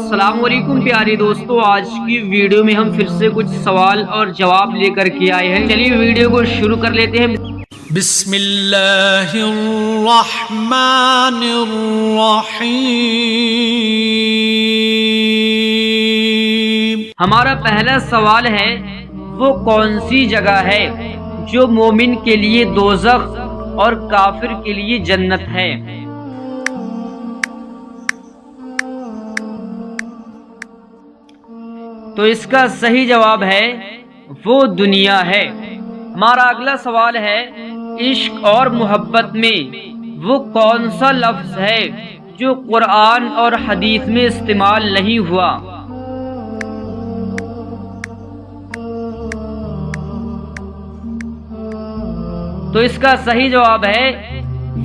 السلام علیکم پیارے دوستو، آج کی ویڈیو میں ہم پھر سے کچھ سوال اور جواب لے کر کے آئے ہیں۔ چلیے ویڈیو کو شروع کر لیتے ہیں۔ بسم اللہ الرحمن الرحیم۔ ہمارا پہلا سوال ہے، وہ کون سی جگہ ہے جو مومن کے لیے دوزخ اور کافر کے لیے جنت ہے؟ تو اس کا صحیح جواب ہے وہ دنیا ہے۔ ہمارا اگلا سوال ہے، عشق اور محبت میں وہ کون سا لفظ ہے جو قرآن اور حدیث میں استعمال نہیں ہوا؟ تو اس کا صحیح جواب ہے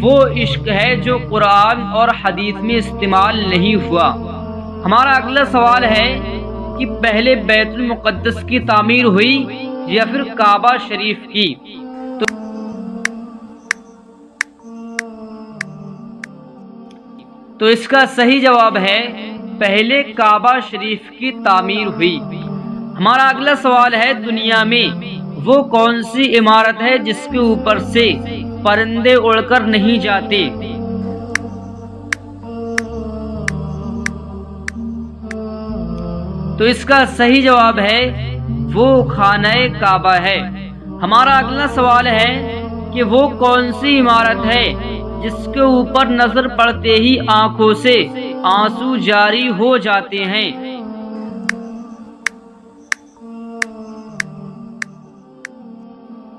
وہ عشق ہے جو قرآن اور حدیث میں استعمال نہیں ہوا۔ ہمارا اگلا سوال ہے کہ پہلے بیت المقدس کی تعمیر ہوئی یا پھر کعبہ شریف کی؟ تو اس کا صحیح جواب ہے پہلے کعبہ شریف کی تعمیر ہوئی۔ ہمارا اگلا سوال ہے، دنیا میں وہ کون سی عمارت ہے جس کے اوپر سے پرندے اڑ کر نہیں جاتے؟ تو اس کا صحیح جواب ہے وہ خانہ کعبہ ہے۔ ہمارا اگلا سوال ہے کہ وہ کون سی عمارت ہے جس کے اوپر نظر پڑتے ہی آنکھوں سے آنسو جاری ہو جاتے ہیں؟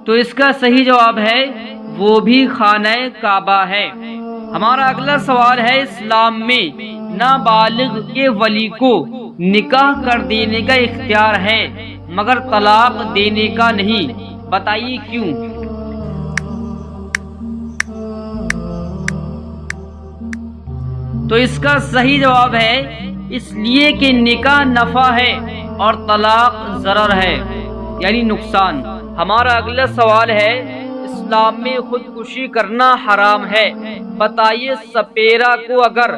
تو اس کا صحیح جواب ہے وہ بھی خانہ کعبہ ہے۔ ہمارا اگلا سوال ہے، اسلام میں نابالغ کے ولی کو نکاح کر دینے کا اختیار ہے مگر طلاق دینے کا نہیں، بتائیے کیوں؟ تو اس کا صحیح جواب ہے اس لیے کہ نکاح نفع ہے اور طلاق ضرر ہے، یعنی نقصان۔ ہمارا اگلا سوال ہے، اسلام میں خودکشی کرنا حرام ہے، بتائیے سپیرا کو اگر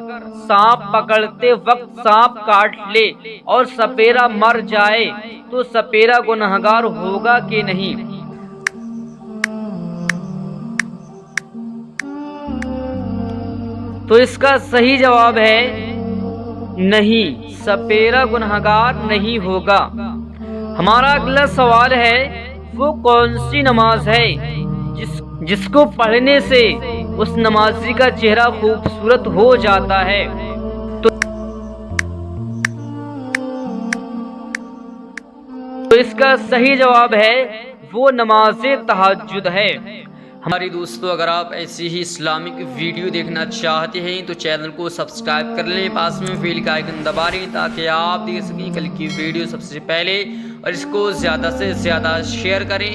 سانپ پکڑتے وقت سانپ کاٹ لے اور سپیرا مر جائے تو سپیرا گنہگار ہوگا کہ نہیں؟ تو اس کا صحیح جواب ہے نہیں، سپیرا گنہگار نہیں ہوگا۔ ہمارا اگلا سوال ہے، وہ کون سی نماز ہے جس کو پڑھنے سے اس نمازی کا چہرہ خوبصورت ہو جاتا ہے؟ تو اس کا صحیح جواب ہے وہ نماز تہجد ہے۔ ہماری دوستو، اگر آپ ایسی ہی اسلامک ویڈیو دیکھنا چاہتے ہیں تو چینل کو سبسکرائب کر لیں، پاس میں بیل کا آئیکن دبا لیں تاکہ آپ دیکھ سکیں کل کی ویڈیو سب سے پہلے، اور اس کو زیادہ سے زیادہ شیئر کریں